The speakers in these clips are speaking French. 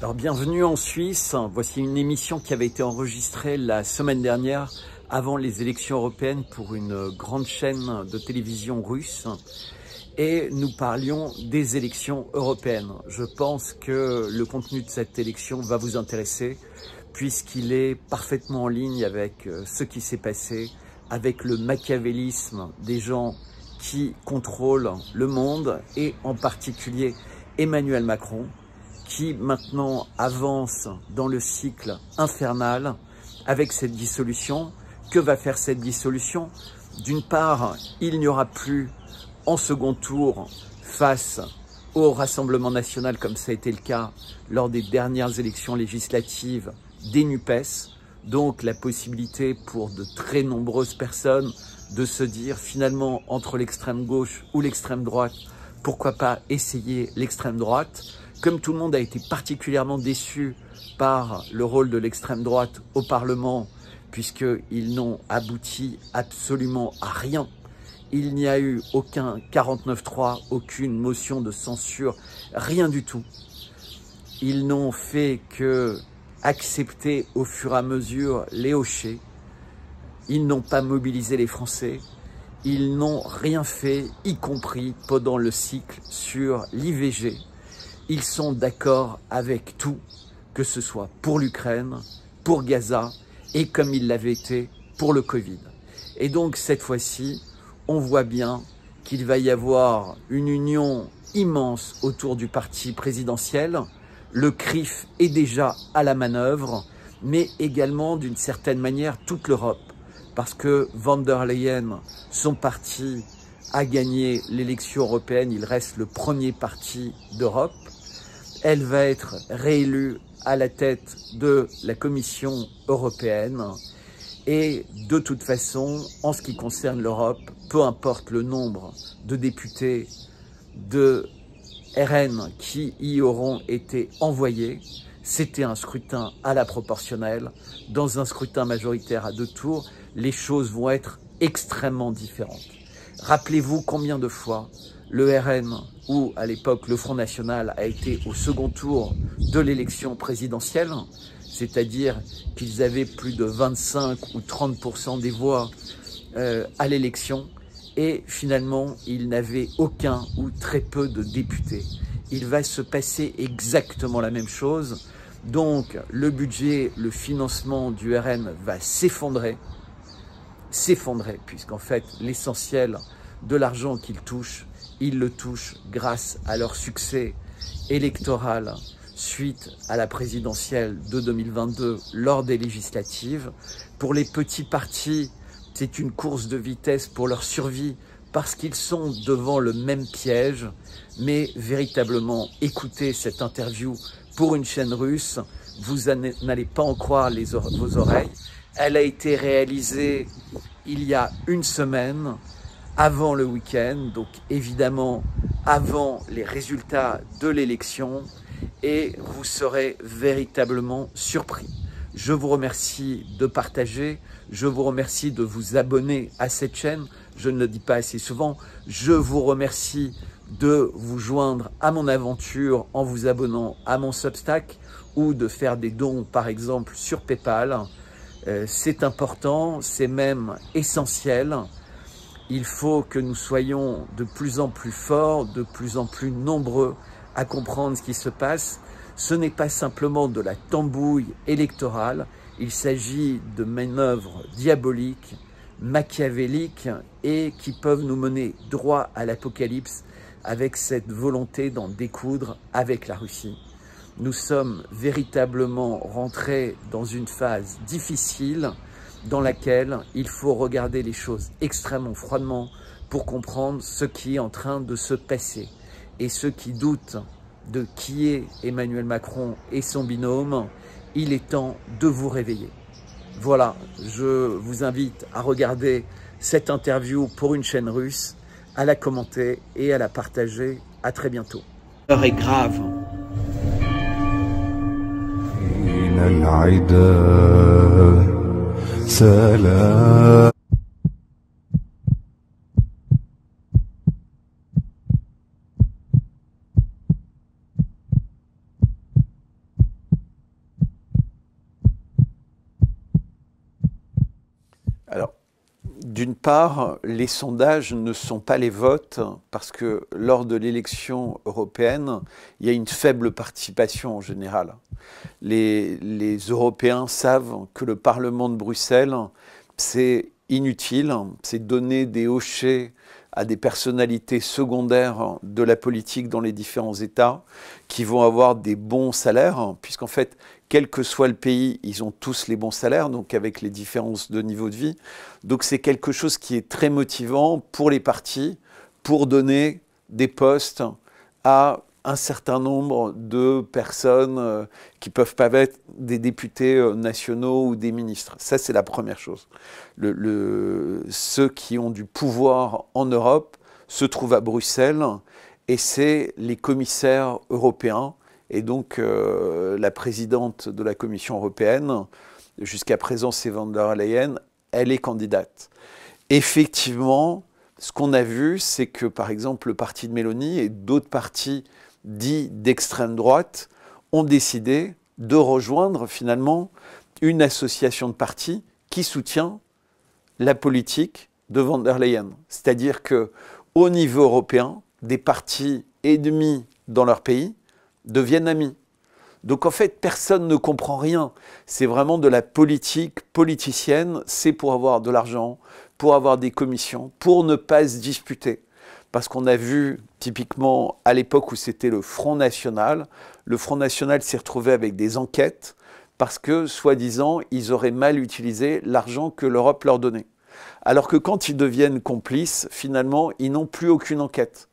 Alors bienvenue en Suisse, voici une émission qui avait été enregistrée la semaine dernière avant les élections européennes pour une grande chaîne de télévision russe et nous parlions des élections européennes. Je pense que le contenu de cette élection va vous intéresser puisqu'il est parfaitement en ligne avec ce qui s'est passé, avec le machiavélisme des gens qui contrôlent le monde et en particulier Emmanuel Macron, qui maintenant avance dans le cycle infernal avec cette dissolution. Que va faire cette dissolution? D'une part, il n'y aura plus en second tour face au Rassemblement national, comme ça a été le cas lors des dernières élections législatives des NUPES, donc la possibilité pour de très nombreuses personnes de se dire finalement entre l'extrême gauche ou l'extrême droite, pourquoi pas essayer l'extrême droite. Comme tout le monde a été particulièrement déçu par le rôle de l'extrême droite au Parlement, puisqu'ils n'ont abouti absolument à rien. Il n'y a eu aucun 49.3, aucune motion de censure, rien du tout. Ils n'ont fait que accepter au fur et à mesure les hochets. Ils n'ont pas mobilisé les Français. Ils n'ont rien fait, y compris pendant le cycle sur l'IVG. Ils sont d'accord avec tout, que ce soit pour l'Ukraine, pour Gaza et comme il l'avait été pour le Covid. Et donc cette fois-ci, on voit bien qu'il va y avoir une union immense autour du parti présidentiel. Le CRIF est déjà à la manœuvre, mais également d'une certaine manière toute l'Europe, parce que von der Leyen, son parti, a gagné l'élection européenne, il reste le premier parti d'Europe. Elle va être réélue à la tête de la Commission européenne. Et de toute façon, en ce qui concerne l'Europe, peu importe le nombre de députés de RN qui y auront été envoyés, c'était un scrutin à la proportionnelle. Dans un scrutin majoritaire à 2 tours, les choses vont être extrêmement différentes. Rappelez-vous combien de fois le RN, ou à l'époque le Front National, a été au second tour de l'élection présidentielle, c'est-à-dire qu'ils avaient plus de 25 ou 30% des voix à l'élection, et finalement, ils n'avaient aucun ou très peu de députés. Il va se passer exactement la même chose. Donc, le budget, le financement du RN va s'effondrer, puisqu'en fait, l'essentiel de l'argent qu'ils touchent, ils le touchent grâce à leur succès électoral suite à la présidentielle de 2022 lors des législatives. Pour les petits partis, c'est une course de vitesse pour leur survie parce qu'ils sont devant le même piège. Mais véritablement, écoutez cette interview pour une chaîne russe, vous n'allez pas en croire vos oreilles. Elle a été réalisée il y a une semaine, avant le week-end, donc évidemment avant les résultats de l'élection, et vous serez véritablement surpris. Je vous remercie de partager, je vous remercie de vous abonner à cette chaîne, je ne le dis pas assez souvent, je vous remercie de vous joindre à mon aventure en vous abonnant à mon Substack ou de faire des dons par exemple sur PayPal. C'est important, c'est même essentiel. Il faut que nous soyons de plus en plus forts, de plus en plus nombreux à comprendre ce qui se passe. Ce n'est pas simplement de la tambouille électorale, il s'agit de manœuvres diaboliques, machiavéliques et qui peuvent nous mener droit à l'apocalypse avec cette volonté d'en découdre avec la Russie. Nous sommes véritablement rentrés dans une phase difficile dans laquelle il faut regarder les choses extrêmement froidement pour comprendre ce qui est en train de se passer. Et ceux qui doutent de qui est Emmanuel Macron et son binôme, il est temps de vous réveiller. Voilà, je vous invite à regarder cette interview pour une chaîne russe, à la commenter et à la partager. À très bientôt. L'heure est grave. سلام D'une part, les sondages ne sont pas les votes parce que lors de l'élection européenne, il y a une faible participation en général. Les Européens savent que le Parlement de Bruxelles, c'est inutile, c'est donner des hochets à des personnalités secondaires de la politique dans les différents États qui vont avoir des bons salaires, puisqu'en fait, quel que soit le pays, ils ont tous les bons salaires, donc avec les différences de niveau de vie. Donc c'est quelque chose qui est très motivant pour les partis, pour donner des postes à un certain nombre de personnes qui ne peuvent pas être des députés nationaux ou des ministres. Ça, c'est la première chose. Ceux qui ont du pouvoir en Europe se trouvent à Bruxelles et c'est les commissaires européens. Et donc, la présidente de la Commission européenne, jusqu'à présent, c'est von der Leyen, elle est candidate. Effectivement, ce qu'on a vu, c'est que, par exemple, le parti de Mélanie et d'autres partis dits d'extrême droite ont décidé de rejoindre finalement une association de partis qui soutient la politique de von der Leyen. C'est-à-dire qu'au niveau européen, des partis ennemis dans leur pays deviennent amis. Donc en fait, personne ne comprend rien. C'est vraiment de la politique politicienne, c'est pour avoir de l'argent, pour avoir des commissions, pour ne pas se disputer. Parce qu'on a vu typiquement à l'époque où c'était le Front National s'est retrouvé avec des enquêtes parce que, soi-disant, ils auraient mal utilisé l'argent que l'Europe leur donnait. Alors que quand ils deviennent complices, finalement, ils n'ont plus aucune enquête.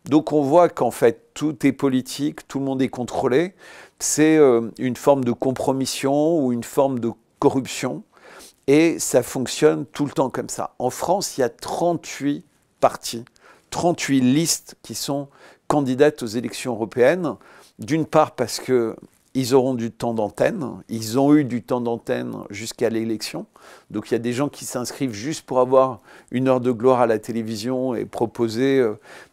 Donc on voit qu'en fait, tout est politique, tout le monde est contrôlé. C'est une forme de compromission ou une forme de corruption. Et ça fonctionne tout le temps comme ça. En France, il y a 38 partis, 38 listes qui sont candidates aux élections européennes. D'une part parce qu'ils auront du temps d'antenne. Ils ont eu du temps d'antenne jusqu'à l'élection. Donc il y a des gens qui s'inscrivent juste pour avoir une heure de gloire à la télévision et proposer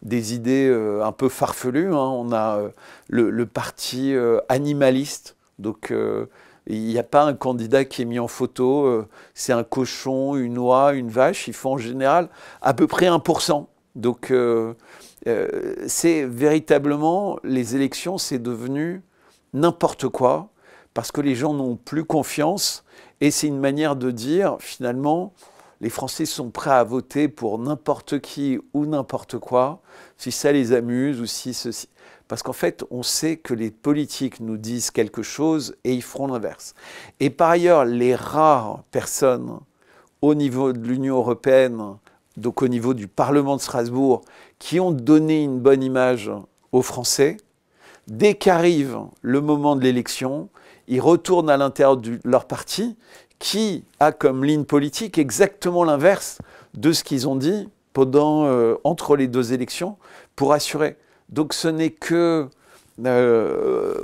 des idées un peu farfelues. On a le parti animaliste. Donc il n'y a pas un candidat qui est mis en photo. C'est un cochon, une oie, une vache. Ils font en général à peu près 1%. Donc c'est véritablement, les élections, c'est devenu n'importe quoi, parce que les gens n'ont plus confiance, et c'est une manière de dire, finalement, les Français sont prêts à voter pour n'importe qui ou n'importe quoi, si ça les amuse ou si ceci. Parce qu'en fait, on sait que les politiques nous disent quelque chose et ils feront l'inverse. Et par ailleurs, les rares personnes au niveau de l'Union européenne, donc au niveau du Parlement de Strasbourg, qui ont donné une bonne image aux Français, dès qu'arrive le moment de l'élection, ils retournent à l'intérieur de leur parti, qui a comme ligne politique exactement l'inverse de ce qu'ils ont dit entre les deux élections pour assurer. Donc ce n'est que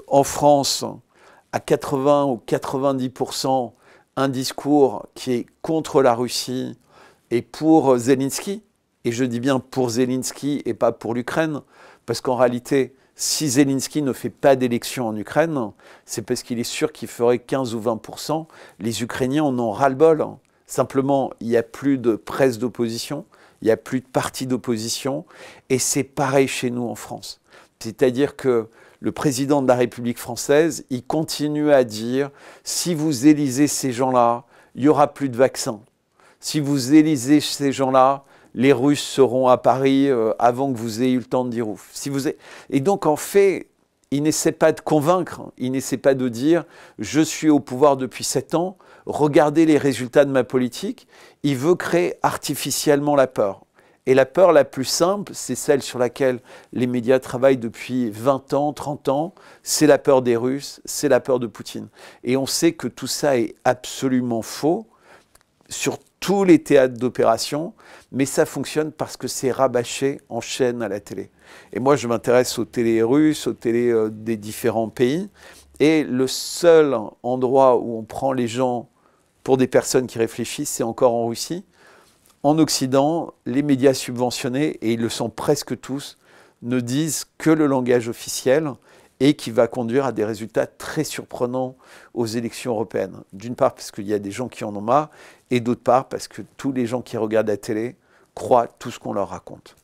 en France, à 80 ou 90%, un discours qui est contre la Russie et pour Zelensky, et je dis bien pour Zelensky et pas pour l'Ukraine, parce qu'en réalité, si Zelensky ne fait pas d'élection en Ukraine, c'est parce qu'il est sûr qu'il ferait 15 ou 20%. Les Ukrainiens en ont ras-le-bol. Simplement, il n'y a plus de presse d'opposition, il n'y a plus de parti d'opposition, et c'est pareil chez nous en France. C'est-à-dire que le président de la République française, il continue à dire « si vous élisez ces gens-là, il n'y aura plus de vaccins. Si vous élisez ces gens-là, les Russes seront à Paris avant que vous ayez eu le temps de dire ouf. » Et donc, en fait, il n'essaie pas de convaincre, il n'essaie pas de dire « je suis au pouvoir depuis 7 ans, regardez les résultats de ma politique ». Il veut créer artificiellement la peur. Et la peur la plus simple, c'est celle sur laquelle les médias travaillent depuis 20 ans, 30 ans, c'est la peur des Russes, c'est la peur de Poutine. Et on sait que tout ça est absolument faux sur tous les théâtres d'opération, mais ça fonctionne parce que c'est rabâché en chaîne à la télé. Et moi, je m'intéresse aux télés russes, aux télés des différents pays, et le seul endroit où on prend les gens pour des personnes qui réfléchissent, c'est encore en Russie. En Occident, les médias subventionnés, et ils le sont presque tous, ne disent que le langage officiel, et qui va conduire à des résultats très surprenants aux élections européennes. D'une part parce qu'il y a des gens qui en ont marre, et d'autre part parce que tous les gens qui regardent la télé croient tout ce qu'on leur raconte.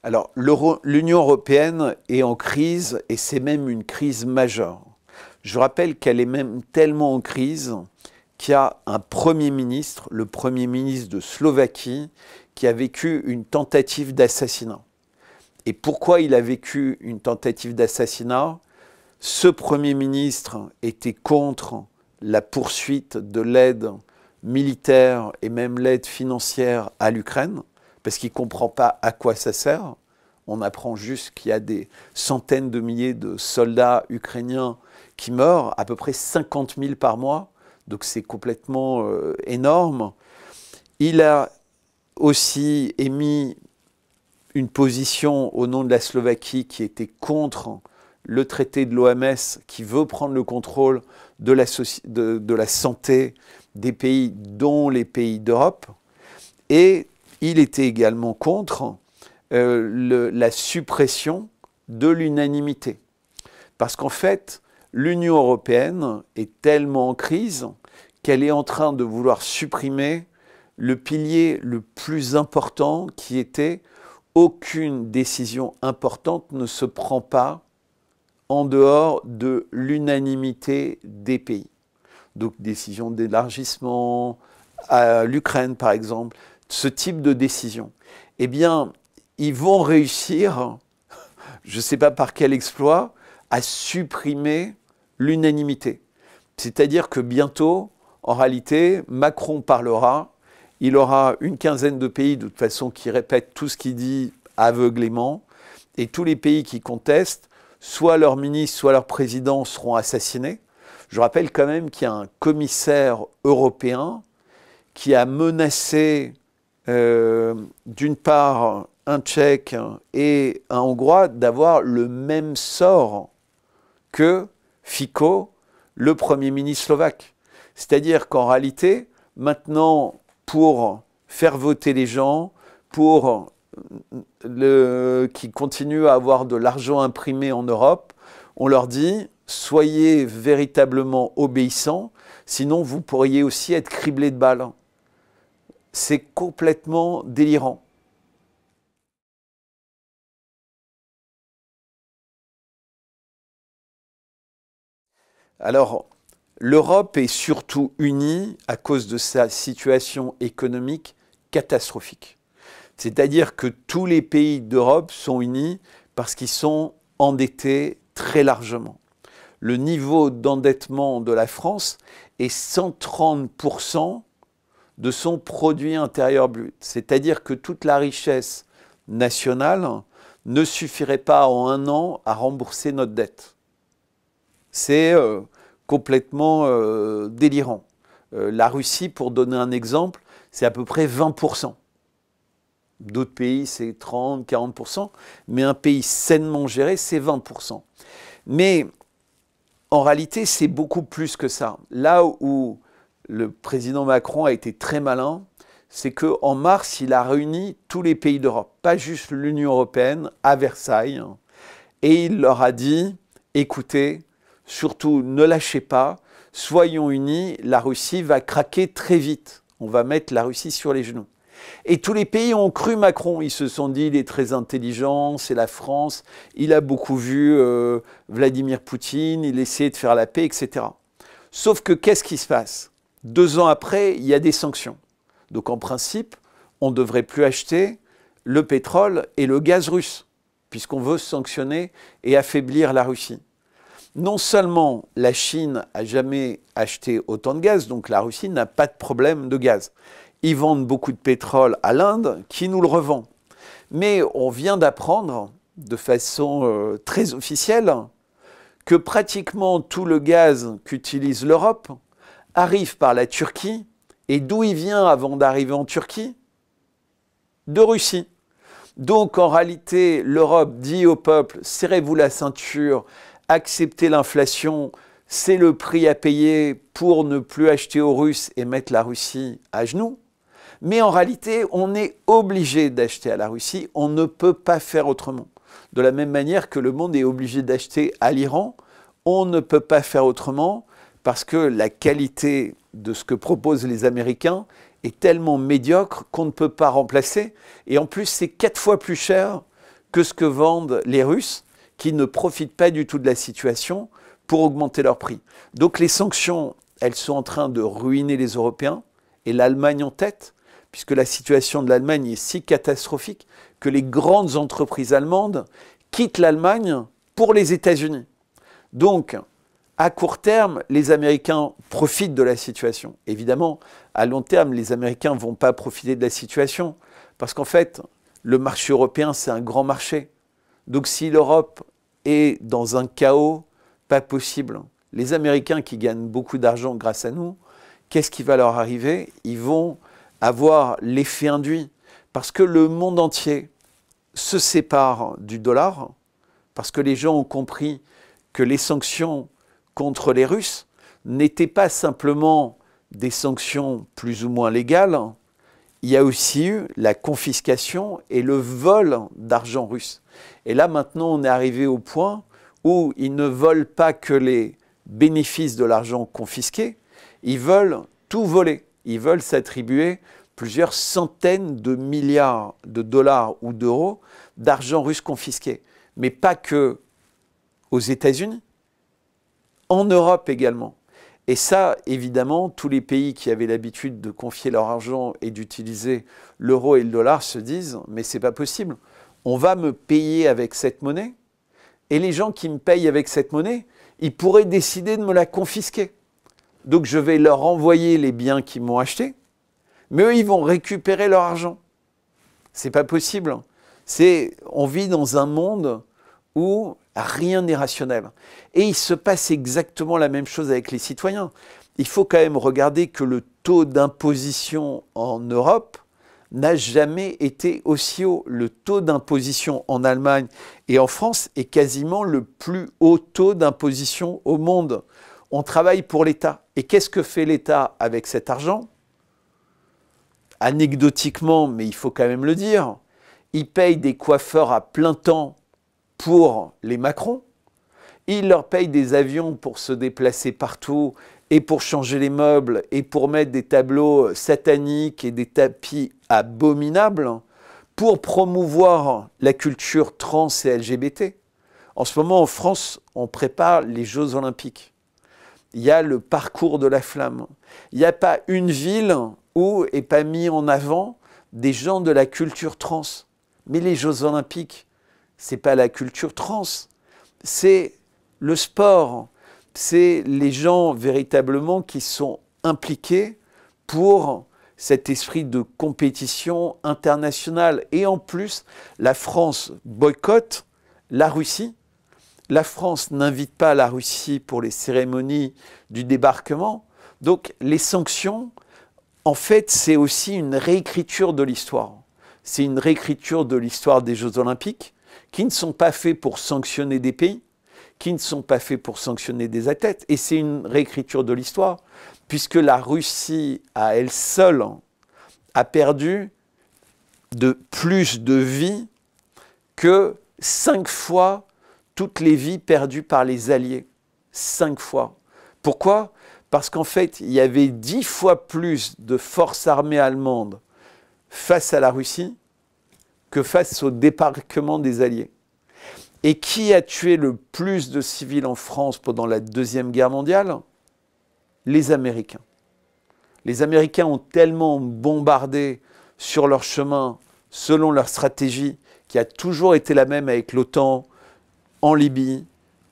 Alors, l'Union européenne est en crise, et c'est même une crise majeure. Je rappelle qu'elle est même tellement en crise qu'il y a un Premier ministre, le Premier ministre de Slovaquie, qui a vécu une tentative d'assassinat. Et pourquoi il a vécu une tentative d'assassinat? Ce Premier ministre était contre la poursuite de l'aide militaire et même l'aide financière à l'Ukraine, parce qu'il ne comprend pas à quoi ça sert. On apprend juste qu'il y a des centaines de milliers de soldats ukrainiens qui meurent, à peu près 50 000 par mois, donc c'est complètement énorme. Il a aussi émis une position au nom de la Slovaquie qui était contre le traité de l'OMS qui veut prendre le contrôle de la santé des pays, dont les pays d'Europe. Et il était également contre la suppression de l'unanimité. Parce qu'en fait, l'Union européenne est tellement en crise qu'elle est en train de vouloir supprimer le pilier le plus important qui était aucune décision importante ne se prend pas en dehors de l'unanimité des pays. Donc décision d'élargissement à l'Ukraine par exemple, ce type de décision. Eh bien, ils vont réussir, je ne sais pas par quel exploit, à supprimer l'unanimité. C'est-à-dire que bientôt, en réalité, Macron parlera, il aura une quinzaine de pays de toute façon qui répètent tout ce qu'il dit aveuglément, et tous les pays qui contestent, soit leurs ministres, soit leurs présidents seront assassinés. Je rappelle quand même qu'il y a un commissaire européen qui a menacé d'une part un Tchèque et un Hongrois d'avoir le même sort que Fico, le Premier ministre slovaque. C'est-à-dire qu'en réalité, maintenant, pour faire voter les gens, pour qui continuent à avoir de l'argent imprimé en Europe, on leur dit « soyez véritablement obéissants, sinon vous pourriez aussi être criblés de balles ». C'est complètement délirant. Alors, l'Europe est surtout unie à cause de sa situation économique catastrophique. C'est-à-dire que tous les pays d'Europe sont unis parce qu'ils sont endettés très largement. Le niveau d'endettement de la France est 130% de son produit intérieur brut. C'est-à-dire que toute la richesse nationale ne suffirait pas en un an à rembourser notre dette. C'est complètement délirant. La Russie, pour donner un exemple, c'est à peu près 20%. D'autres pays, c'est 30, 40%. Mais un pays sainement géré, c'est 20%. Mais en réalité, c'est beaucoup plus que ça. Là où le président Macron a été très malin, c'est qu'en mars, il a réuni tous les pays d'Europe, pas juste l'Union européenne, à Versailles. Et il leur a dit, écoutez, surtout ne lâchez pas, soyons unis, la Russie va craquer très vite. On va mettre la Russie sur les genoux. Et tous les pays ont cru Macron. Ils se sont dit, il est très intelligent, c'est la France, il a beaucoup vu Vladimir Poutine, il essayait de faire la paix, etc. Sauf que qu'est-ce qui se passe? 2 ans après, il y a des sanctions. Donc en principe, on ne devrait plus acheter le pétrole et le gaz russe, puisqu'on veut sanctionner et affaiblir la Russie. Non seulement la Chine n'a jamais acheté autant de gaz, donc la Russie n'a pas de problème de gaz. Ils vendent beaucoup de pétrole à l'Inde qui nous le revend. Mais on vient d'apprendre de façon très officielle que pratiquement tout le gaz qu'utilise l'Europe arrive par la Turquie. Et d'où il vient avant d'arriver en Turquie? De Russie. Donc en réalité, l'Europe dit au peuple, serrez-vous la ceinture, acceptez l'inflation, c'est le prix à payer pour ne plus acheter aux Russes et mettre la Russie à genoux. Mais en réalité, on est obligé d'acheter à la Russie. On ne peut pas faire autrement. De la même manière que le monde est obligé d'acheter à l'Iran, on ne peut pas faire autrement parce que la qualité de ce que proposent les Américains est tellement médiocre qu'on ne peut pas remplacer. Et en plus, c'est 4 fois plus cher que ce que vendent les Russes, qui ne profitent pas du tout de la situation pour augmenter leurs prix. Donc les sanctions, elles sont en train de ruiner les Européens, et l'Allemagne en tête, puisque la situation de l'Allemagne est si catastrophique que les grandes entreprises allemandes quittent l'Allemagne pour les États-Unis. Donc, à court terme, les Américains profitent de la situation. Évidemment, à long terme, les Américains ne vont pas profiter de la situation, parce qu'en fait, le marché européen, c'est un grand marché. Donc si l'Europe est dans un chaos, pas possible. Les Américains qui gagnent beaucoup d'argent grâce à nous, qu'est-ce qui va leur arriver? Ils vont avoir l'effet induit, parce que le monde entier se sépare du dollar, parce que les gens ont compris que les sanctions contre les Russes n'étaient pas simplement des sanctions plus ou moins légales, il y a aussi eu la confiscation et le vol d'argent russe. Et là, maintenant, on est arrivé au point où ils ne volent pas que les bénéfices de l'argent confisqué, ils veulent tout voler. Ils veulent s'attribuer plusieurs centaines de milliards de dollars ou d'euros d'argent russe confisqué. Mais pas que aux États-Unis, en Europe également. Et ça, évidemment, tous les pays qui avaient l'habitude de confier leur argent et d'utiliser l'euro et le dollar se disent « mais c'est pas possible, on va me payer avec cette monnaie et les gens qui me payent avec cette monnaie, ils pourraient décider de me la confisquer. Donc je vais leur envoyer les biens qu'ils m'ont achetés, mais eux, ils vont récupérer leur argent. C'est pas possible. On vit dans un monde où rien n'est rationnel. Et il se passe exactement la même chose avec les citoyens. Il faut quand même regarder que le taux d'imposition en Europe n'a jamais été aussi haut. Le taux d'imposition en Allemagne et en France est quasiment le plus haut taux d'imposition au monde. On travaille pour l'État. Et qu'est-ce que fait l'État avec cet argent? Anecdotiquement, mais il faut quand même le dire, il paye des coiffeurs à plein temps pour les Macron, il leur paye des avions pour se déplacer partout et pour changer les meubles et pour mettre des tableaux sataniques et des tapis abominables pour promouvoir la culture trans et LGBT. En ce moment, en France, on prépare les Jeux Olympiques. Il y a le parcours de la flamme. Il n'y a pas une ville où n'est pas mis en avant des gens de la culture trans. Mais les Jeux Olympiques, ce n'est pas la culture trans, c'est le sport, c'est les gens véritablement qui sont impliqués pour cet esprit de compétition internationale. Et en plus, la France boycotte la Russie. La France n'invite pas la Russie pour les cérémonies du débarquement. Donc les sanctions, en fait, c'est aussi une réécriture de l'histoire. C'est une réécriture de l'histoire des Jeux Olympiques qui ne sont pas faits pour sanctionner des pays, qui ne sont pas faits pour sanctionner des athlètes. Et c'est une réécriture de l'histoire, puisque la Russie, à elle seule, a perdu plus de vies que 5 fois toutes les vies perdues par les Alliés. 5 fois. Pourquoi? Parce qu'en fait, il y avait 10 fois plus de forces armées allemandes face à la Russie que face au débarquement des Alliés. Et qui a tué le plus de civils en France pendant la Deuxième Guerre mondiale? Les Américains. Les Américains ont tellement bombardé sur leur chemin, selon leur stratégie, qui a toujours été la même avec l'OTAN, en Libye,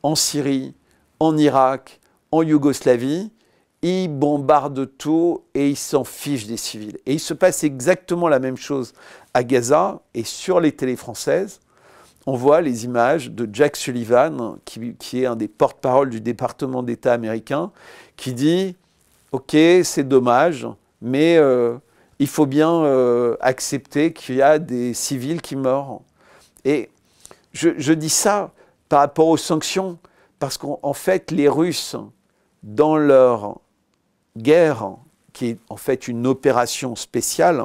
en Syrie, en Irak, en Yougoslavie. Ils bombardent tout et ils s'en fichent des civils. Et il se passe exactement la même chose à Gaza et sur les télés françaises. On voit les images de Jack Sullivan, qui est un des porte-parole du département d'État américain, qui dit « Ok, c'est dommage, mais il faut bien accepter qu'il y a des civils qui meurent. » Et je dis ça par rapport aux sanctions, parce qu'en fait, les Russes, dans leur guerre qui est en fait une opération spéciale,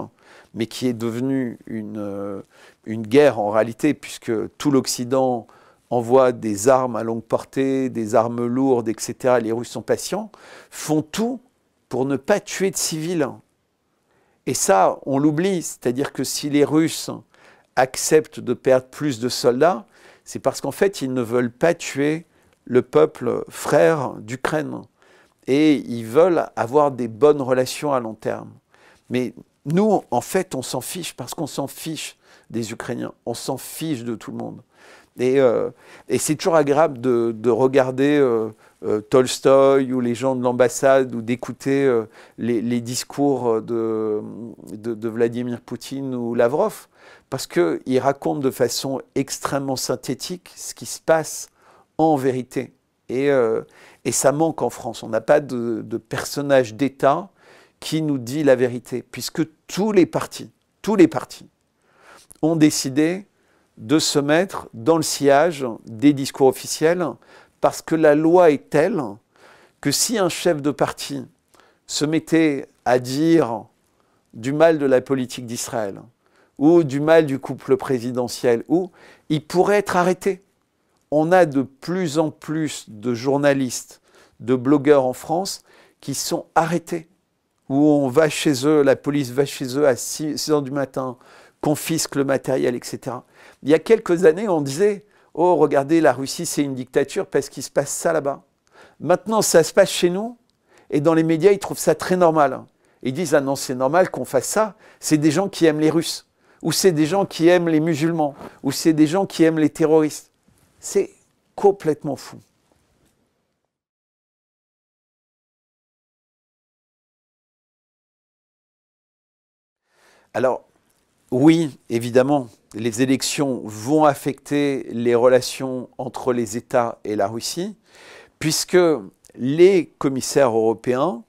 mais qui est devenue une guerre en réalité, puisque tout l'Occident envoie des armes à longue portée, des armes lourdes, etc. Les Russes sont patients, font tout pour ne pas tuer de civils. Et ça, on l'oublie, c'est-à-dire que si les Russes acceptent de perdre plus de soldats, c'est parce qu'en fait, ils ne veulent pas tuer le peuple frère d'Ukraine. Et ils veulent avoir des bonnes relations à long terme. Mais nous, en fait, on s'en fiche parce qu'on s'en fiche des Ukrainiens. On s'en fiche de tout le monde. Et c'est toujours agréable de regarder Tolstoï ou les gens de l'ambassade ou d'écouter les discours de Vladimir Poutine ou Lavrov, parce qu'ils racontent de façon extrêmement synthétique ce qui se passe en vérité. Et ça manque en France. On n'a pas de personnage d'État qui nous dit la vérité, puisque tous les partis ont décidé de se mettre dans le sillage des discours officiels, parce que la loi est telle que si un chef de parti se mettait à dire du mal de la politique d'Israël, ou du mal du couple présidentiel, ou il pourrait être arrêté. On a de plus en plus de journalistes, de blogueurs en France qui sont arrêtés, où on va chez eux, la police va chez eux à 6 heures du matin, confisque le matériel, etc. Il y a quelques années, on disait « Oh, regardez, la Russie, c'est une dictature parce qu'il se passe ça là-bas. » Maintenant, ça se passe chez nous, et dans les médias, ils trouvent ça très normal. Ils disent « Ah non, c'est normal qu'on fasse ça. C'est des gens qui aiment les Russes, ou c'est des gens qui aiment les musulmans, ou c'est des gens qui aiment les terroristes. » C'est complètement fou. Alors, oui, évidemment, les élections vont affecter les relations entre les États et la Russie, puisque les commissaires européens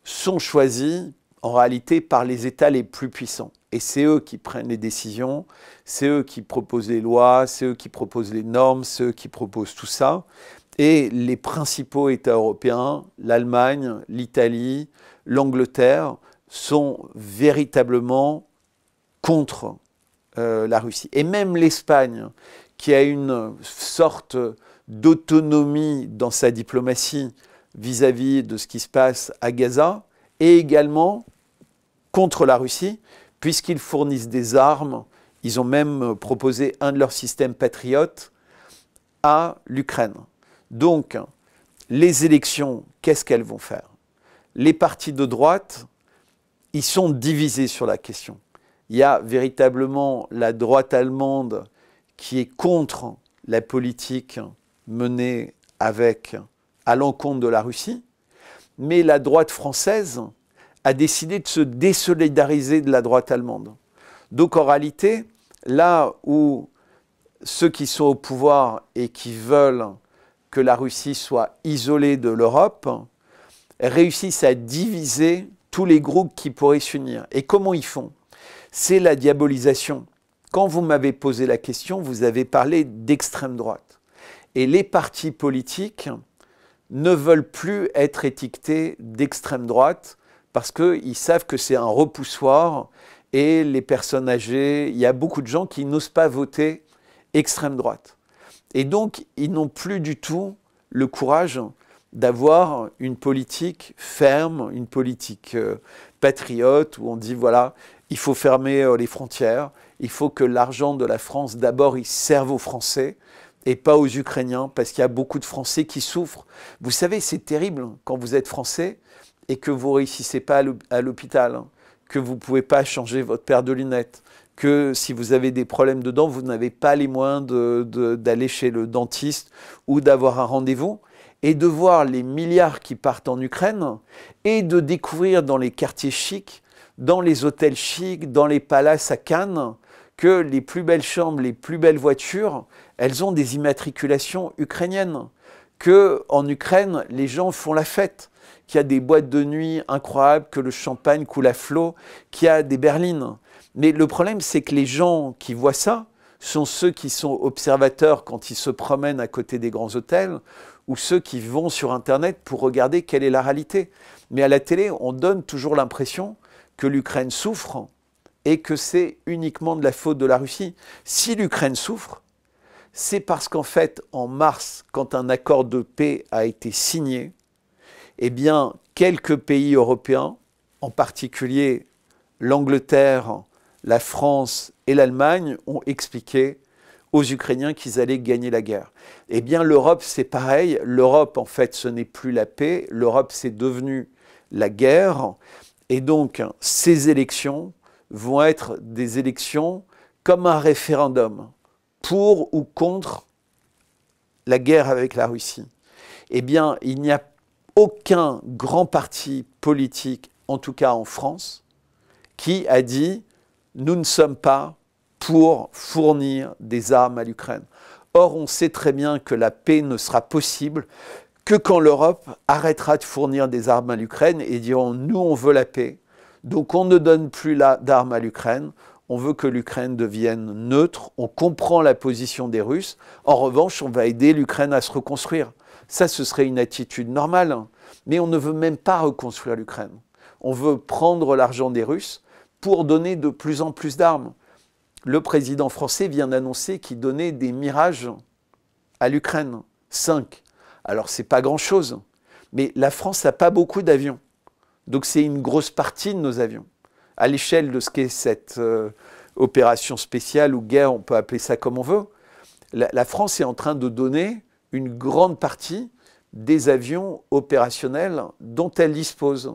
sont choisis en réalité par les États les plus puissants. Et c'est eux qui prennent les décisions, c'est eux qui proposent les lois, c'est eux qui proposent les normes, c'est eux qui proposent tout ça. Et les principaux États européens, l'Allemagne, l'Italie, l'Angleterre, sont véritablement contre la Russie. Et même l'Espagne, qui a une sorte d'autonomie dans sa diplomatie vis-à-vis de ce qui se passe à Gaza, est également contre la Russie, puisqu'ils fournissent des armes. Ils ont même proposé un de leurs systèmes patriotes à l'Ukraine. Donc, les élections, qu'est-ce qu'elles vont faire? Les partis de droite, ils sont divisés sur la question. Il y a véritablement la droite allemande qui est contre la politique menée à l'encontre de la Russie, mais la droite française a décidé de se désolidariser de la droite allemande. Donc en réalité, là où ceux qui sont au pouvoir et qui veulent que la Russie soit isolée de l'Europe réussissent à diviser tous les groupes qui pourraient s'unir. Et comment ils font? C'est la diabolisation. Quand vous m'avez posé la question, vous avez parlé d'extrême droite. Et les partis politiques ne veulent plus être étiquetés d'extrême droite parce qu'ils savent que c'est un repoussoir et les personnes âgées, il y a beaucoup de gens qui n'osent pas voter extrême droite. Et donc, ils n'ont plus du tout le courage d'avoir une politique ferme, une politique patriote, où on dit, voilà, il faut fermer les frontières, il faut que l'argent de la France, d'abord, il serve aux Français et pas aux Ukrainiens, parce qu'il y a beaucoup de Français qui souffrent. Vous savez, c'est terrible quand vous êtes Français et que vous ne réussissez pas à l'hôpital, que vous ne pouvez pas changer votre paire de lunettes, que si vous avez des problèmes de dents, vous n'avez pas les moyens d'aller chez le dentiste ou d'avoir un rendez-vous, et de voir les milliards qui partent en Ukraine, et de découvrir dans les quartiers chics, dans les hôtels chics, dans les palaces à Cannes, que les plus belles chambres, les plus belles voitures, elles ont des immatriculations ukrainiennes, qu'en Ukraine, les gens font la fête, qu'il y a des boîtes de nuit incroyables, que le champagne coule à flot, qu'il y a des berlines. Mais le problème, c'est que les gens qui voient ça sont ceux qui sont observateurs quand ils se promènent à côté des grands hôtels ou ceux qui vont sur Internet pour regarder quelle est la réalité. Mais à la télé, on donne toujours l'impression que l'Ukraine souffre et que c'est uniquement de la faute de la Russie. Si l'Ukraine souffre, c'est parce qu'en fait, en mars, quand un accord de paix a été signé, eh bien, quelques pays européens, en particulier l'Angleterre, la France et l'Allemagne, ont expliqué aux Ukrainiens qu'ils allaient gagner la guerre. Eh bien, l'Europe, c'est pareil. L'Europe, en fait, ce n'est plus la paix. L'Europe, c'est devenu la guerre. Et donc, ces élections vont être des élections comme un référendum pour ou contre la guerre avec la Russie. Eh bien, il n'y a aucun grand parti politique, en tout cas en France, qui a dit « nous ne sommes pas pour fournir des armes à l'Ukraine ». Or, on sait très bien que la paix ne sera possible que quand l'Europe arrêtera de fournir des armes à l'Ukraine et diront « nous, on veut la paix, donc on ne donne plus d'armes à l'Ukraine, on veut que l'Ukraine devienne neutre, on comprend la position des Russes, en revanche, on va aider l'Ukraine à se reconstruire ». Ça, ce serait une attitude normale, mais on ne veut même pas reconstruire l'Ukraine. On veut prendre l'argent des Russes pour donner de plus en plus d'armes. Le président français vient d'annoncer qu'il donnait des Mirage à l'Ukraine, 5. Alors, ce n'est pas grand-chose, mais la France n'a pas beaucoup d'avions. Donc, c'est une grosse partie de nos avions. À l'échelle de ce qu'est cette opération spéciale ou guerre, on peut appeler ça comme on veut, la France est en train de donner une grande partie des avions opérationnels dont elle dispose.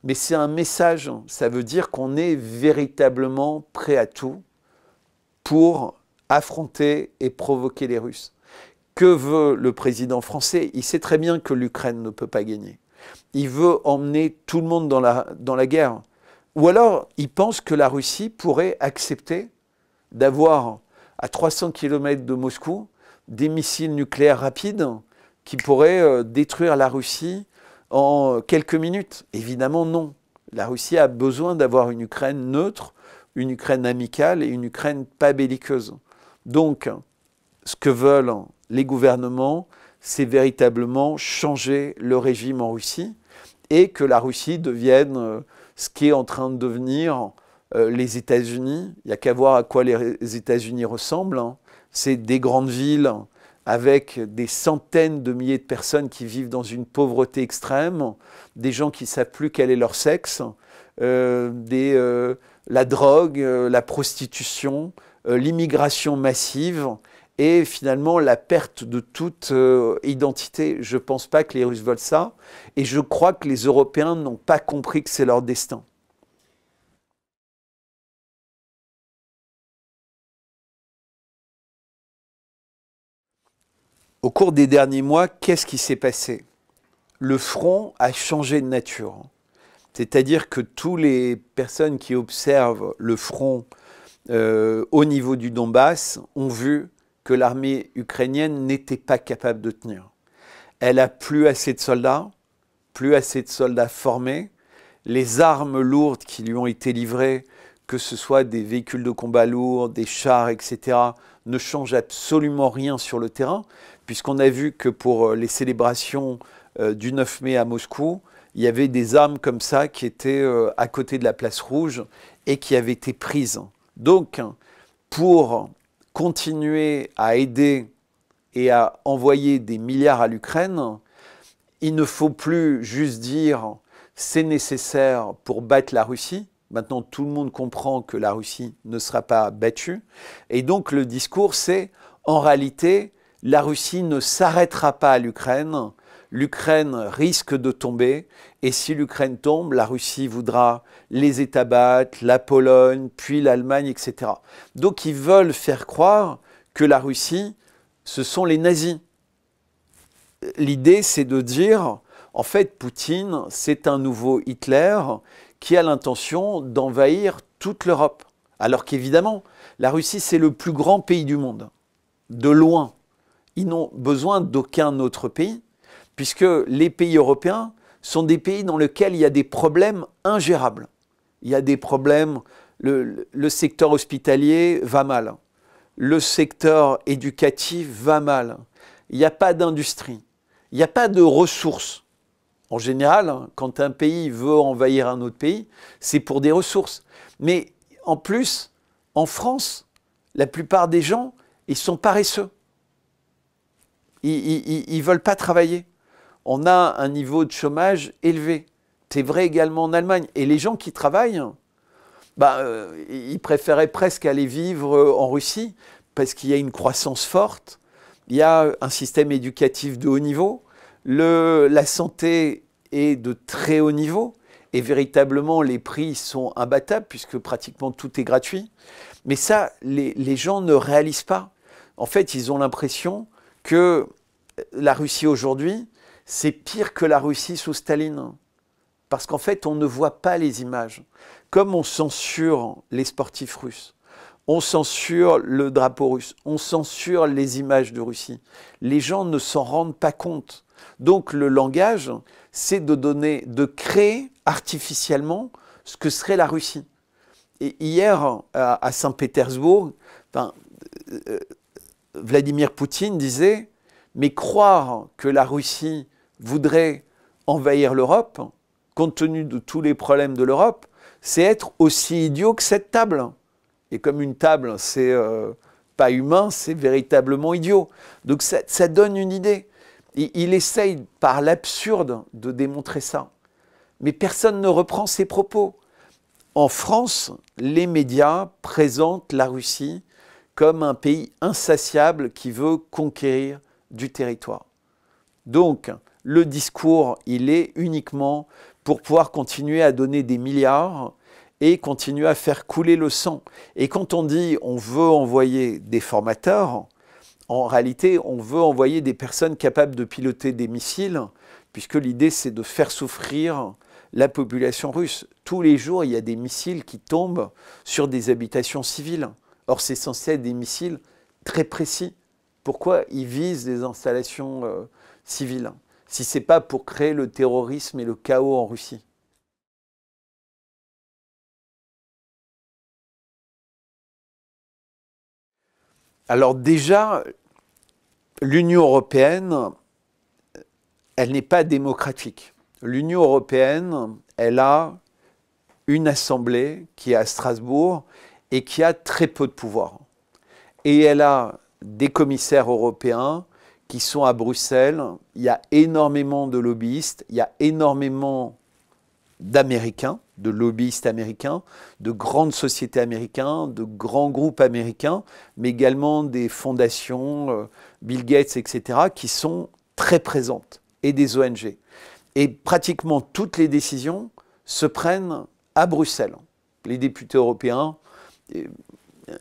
Mais c'est un message, ça veut dire qu'on est véritablement prêt à tout pour affronter et provoquer les Russes. Que veut le président français? Il sait très bien que l'Ukraine ne peut pas gagner. Il veut emmener tout le monde dans la guerre. Ou alors, il pense que la Russie pourrait accepter d'avoir à 300 km de Moscou des missiles nucléaires rapides qui pourraient détruire la Russie en quelques minutes. Évidemment, non. La Russie a besoin d'avoir une Ukraine neutre, une Ukraine amicale et une Ukraine pas belliqueuse. Donc, ce que veulent les gouvernements, c'est véritablement changer le régime en Russie et que la Russie devienne ce qui est en train de devenir les États-Unis. Il n'y a qu'à voir à quoi les États-Unis ressemblent. C'est des grandes villes avec des centaines de milliers de personnes qui vivent dans une pauvreté extrême, des gens qui ne savent plus quel est leur sexe, la drogue, la prostitution, l'immigration massive et finalement la perte de toute identité. Je ne pense pas que les Russes veulent ça et je crois que les Européens n'ont pas compris que c'est leur destin. Au cours des derniers mois, qu'est-ce qui s'est passé? Le front a changé de nature. C'est-à-dire que toutes les personnes qui observent le front au niveau du Donbass ont vu que l'armée ukrainienne n'était pas capable de tenir. Elle n'a plus assez de soldats formés. Les armes lourdes qui lui ont été livrées, que ce soit des véhicules de combat lourds, des chars, etc., ne changent absolument rien sur le terrain, puisqu'on a vu que pour les célébrations du 9 mai à Moscou, il y avait des armes comme ça qui étaient à côté de la place rouge et qui avaient été prises. Donc, pour continuer à aider et à envoyer des milliards à l'Ukraine, il ne faut plus juste dire c'est nécessaire pour battre la Russie. Maintenant, tout le monde comprend que la Russie ne sera pas battue. Et donc, le discours, c'est en réalité, la Russie ne s'arrêtera pas à l'Ukraine. L'Ukraine risque de tomber. Et si l'Ukraine tombe, la Russie voudra les États baltes, la Pologne, puis l'Allemagne, etc. Donc, ils veulent faire croire que la Russie, ce sont les nazis. L'idée, c'est de dire, en fait, Poutine, c'est un nouveau Hitler qui a l'intention d'envahir toute l'Europe. Alors qu'évidemment, la Russie, c'est le plus grand pays du monde, de loin. Ils n'ont besoin d'aucun autre pays, puisque les pays européens sont des pays dans lesquels il y a des problèmes ingérables. Il y a des problèmes, le secteur hospitalier va mal. le secteur éducatif va mal. Il n'y a pas d'industrie. Il n'y a pas de ressources. En général, quand un pays veut envahir un autre pays, c'est pour des ressources. Mais en plus, en France, la plupart des gens, ils sont paresseux. Ils ne veulent pas travailler. On a un niveau de chômage élevé. C'est vrai également en Allemagne. Et les gens qui travaillent, ils préféraient presque aller vivre en Russie parce qu'il y a une croissance forte, il y a un système éducatif de haut niveau, la santé est de très haut niveau et véritablement les prix sont imbattables puisque pratiquement tout est gratuit. Mais ça, les gens ne réalisent pas. En fait, ils ont l'impression que la Russie aujourd'hui, c'est pire que la Russie sous Staline. Parce qu'en fait, on ne voit pas les images. Comme on censure les sportifs russes, on censure le drapeau russe, on censure les images de Russie. Les gens ne s'en rendent pas compte. Donc le langage, c'est de créer artificiellement ce que serait la Russie. Et hier, à Saint-Pétersbourg, Vladimir Poutine disait « Mais croire que la Russie voudrait envahir l'Europe, compte tenu de tous les problèmes de l'Europe, c'est être aussi idiot que cette table. » Et comme une table, c'est pas humain, c'est véritablement idiot. Donc ça donne une idée. Il essaye par l'absurde de démontrer ça. Mais personne ne reprend ses propos. En France, les médias présentent la Russie comme un pays insatiable qui veut conquérir du territoire. Donc, le discours, il est uniquement pour pouvoir continuer à donner des milliards et continuer à faire couler le sang. Et quand on dit on veut envoyer des formateurs, en réalité, on veut envoyer des personnes capables de piloter des missiles, puisque l'idée, c'est de faire souffrir la population russe. Tous les jours, il y a des missiles qui tombent sur des habitations civiles. Or, c'est censé être des missiles très précis. Pourquoi ils visent des installations civiles, si ce n'est pas pour créer le terrorisme et le chaos en Russie? Alors déjà, l'Union européenne, elle n'est pas démocratique. L'Union européenne, elle a une assemblée qui est à Strasbourg et qui a très peu de pouvoir. Et elle a des commissaires européens qui sont à Bruxelles. Il y a énormément de lobbyistes, il y a énormément d'Américains, de lobbyistes américains, de grandes sociétés américaines, de grands groupes américains, mais également des fondations, Bill Gates, etc., qui sont très présentes, et des ONG. Et pratiquement toutes les décisions se prennent à Bruxelles. Les députés européens,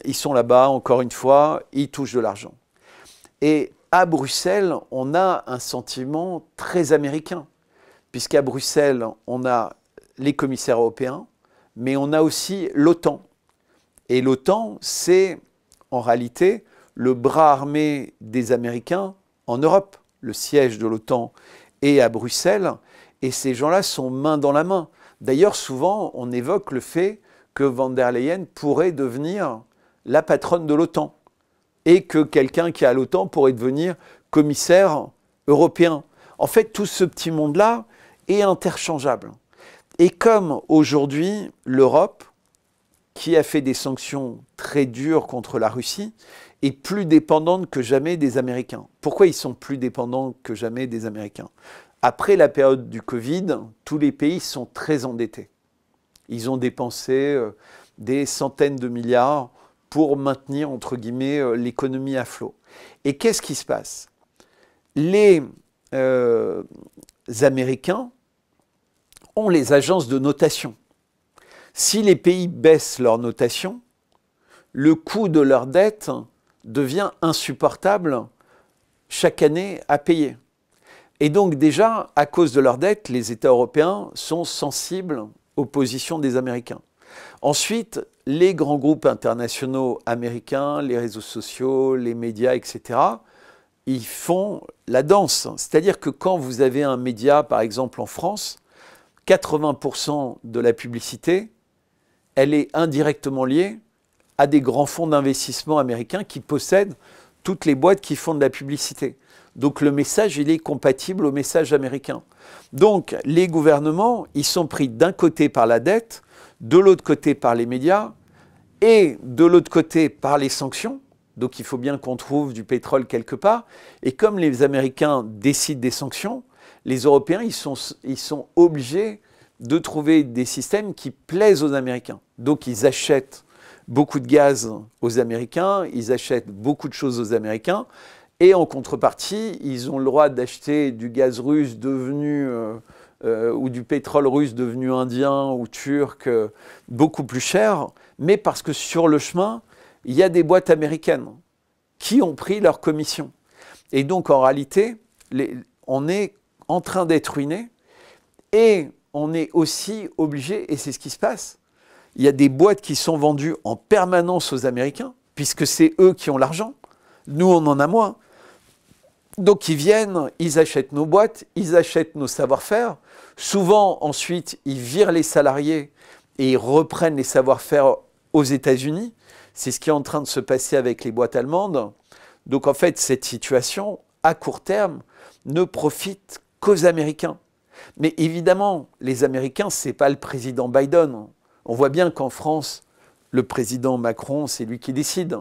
ils sont là-bas, encore une fois, ils touchent de l'argent. Et à Bruxelles, on a un sentiment très américain, puisqu'à Bruxelles, on a les commissaires européens, mais on a aussi l'OTAN. Et l'OTAN, c'est en réalité le bras armé des Américains en Europe. Le siège de l'OTAN est à Bruxelles, et ces gens-là sont main dans la main. D'ailleurs, souvent, on évoque le fait que von der Leyen pourrait devenir la patronne de l'OTAN, et que quelqu'un qui est à l'OTAN pourrait devenir commissaire européen. En fait, tout ce petit monde-là est interchangeable. Et comme aujourd'hui, l'Europe, qui a fait des sanctions très dures contre la Russie, est plus dépendante que jamais des Américains. Pourquoi ils sont plus dépendants que jamais des Américains? Après la période du Covid, tous les pays sont très endettés. Ils ont dépensé des centaines de milliards pour maintenir, entre guillemets, l'économie à flot. Et qu'est-ce qui se passe? Les Américains ont les agences de notation. Si les pays baissent leur notation, le coût de leur dette devient insupportable chaque année à payer. Et donc déjà, à cause de leur dette, les États européens sont sensibles aux positions des Américains. Ensuite, les grands groupes internationaux américains, les réseaux sociaux, les médias, etc., ils font la danse. C'est-à-dire que quand vous avez un média, par exemple en France, 80% de la publicité, elle est indirectement liée à des grands fonds d'investissement américains qui possèdent toutes les boîtes qui font de la publicité. Donc le message, il est compatible au message américain. Donc les gouvernements, ils sont pris d'un côté par la dette, de l'autre côté par les médias, et de l'autre côté par les sanctions. Donc il faut bien qu'on trouve du pétrole quelque part. Et comme les Américains décident des sanctions, les Européens, ils sont obligés de trouver des systèmes qui plaisent aux Américains. Donc ils achètent beaucoup de gaz aux Américains, ils achètent beaucoup de choses aux Américains, et en contrepartie, ils ont le droit d'acheter du gaz russe devenu, ou du pétrole russe devenu indien ou turc, beaucoup plus cher, mais parce que sur le chemin, il y a des boîtes américaines qui ont pris leur commission. Et donc en réalité, on est en train d'être ruiné, et on est aussi obligé, et c'est ce qui se passe, il y a des boîtes qui sont vendues en permanence aux Américains, puisque c'est eux qui ont l'argent. Nous, on en a moins. Donc, ils viennent, ils achètent nos boîtes, ils achètent nos savoir-faire. Souvent, ensuite, ils virent les salariés et ils reprennent les savoir-faire aux États-Unis. C'est ce qui est en train de se passer avec les boîtes allemandes. Donc, en fait, cette situation, à court terme, ne profite qu'aux Américains. Mais évidemment, les Américains, ce n'est pas le président Biden. On voit bien qu'en France, le président Macron, c'est lui qui décide.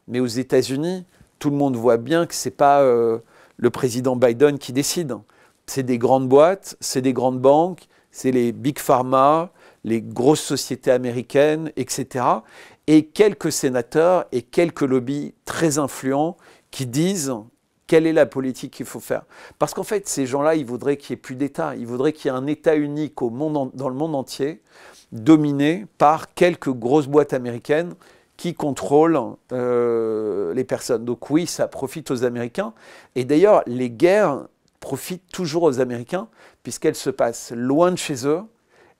Mais aux États-Unis, tout le monde voit bien que ce n'est pas le président Biden qui décide. C'est des grandes boîtes, c'est des grandes banques, c'est les big pharma, les grosses sociétés américaines, etc. Et quelques sénateurs et quelques lobbies très influents qui disent quelle est la politique qu'il faut faire. Parce qu'en fait, ces gens-là, ils voudraient qu'il n'y ait plus d'État. Ils voudraient qu'il y ait un État unique dans le monde entier, dominé par quelques grosses boîtes américaines qui contrôlent les personnes. Donc oui, ça profite aux Américains. Et d'ailleurs, les guerres profitent toujours aux Américains, puisqu'elles se passent loin de chez eux,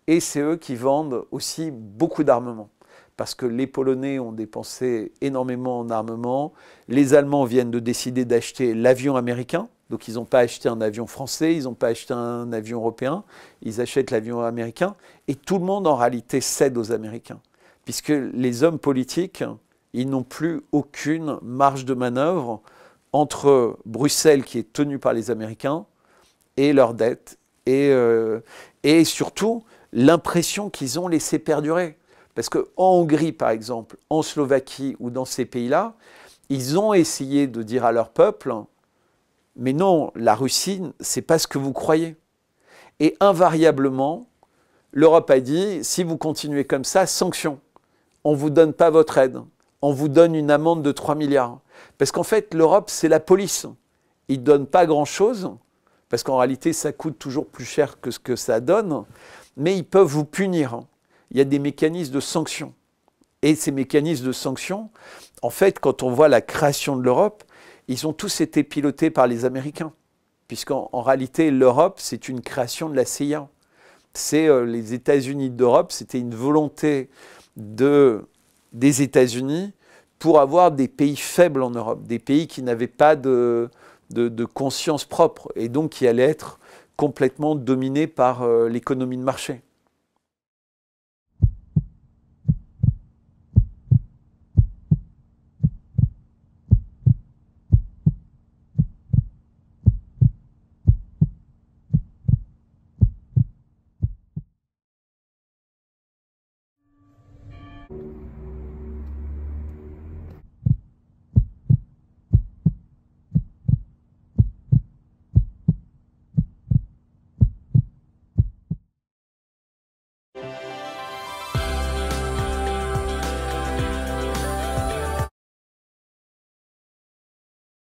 et c'est eux qui vendent aussi beaucoup d'armements. Parce que les Polonais ont dépensé énormément en armement, les Allemands viennent de décider d'acheter l'avion américain, donc ils n'ont pas acheté un avion français, ils n'ont pas acheté un avion européen, ils achètent l'avion américain, et tout le monde en réalité cède aux Américains. Puisque les hommes politiques, ils n'ont plus aucune marge de manœuvre entre Bruxelles, qui est tenue par les Américains, et leurs dettes, et surtout l'impression qu'ils ont laissé perdurer. Parce qu'en Hongrie, par exemple, en Slovaquie ou dans ces pays-là, ils ont essayé de dire à leur peuple « Mais non, la Russie, c'est pas ce que vous croyez. » Et invariablement, l'Europe a dit « Si vous continuez comme ça, sanctions. On ne vous donne pas votre aide. On vous donne une amende de 3 milliards. » Parce qu'en fait, l'Europe, c'est la police. Ils ne donnent pas grand-chose, parce qu'en réalité, ça coûte toujours plus cher que ce que ça donne, mais ils peuvent vous punir. Il y a des mécanismes de sanctions. Et ces mécanismes de sanctions, en fait, quand on voit la création de l'Europe, ils ont tous été pilotés par les Américains. Puisqu'en réalité, l'Europe, c'est une création de la CIA. C'est les États-Unis d'Europe, c'était une volonté des États-Unis pour avoir des pays faibles en Europe, des pays qui n'avaient pas de conscience propre et donc qui allaient être complètement dominés par l'économie de marché.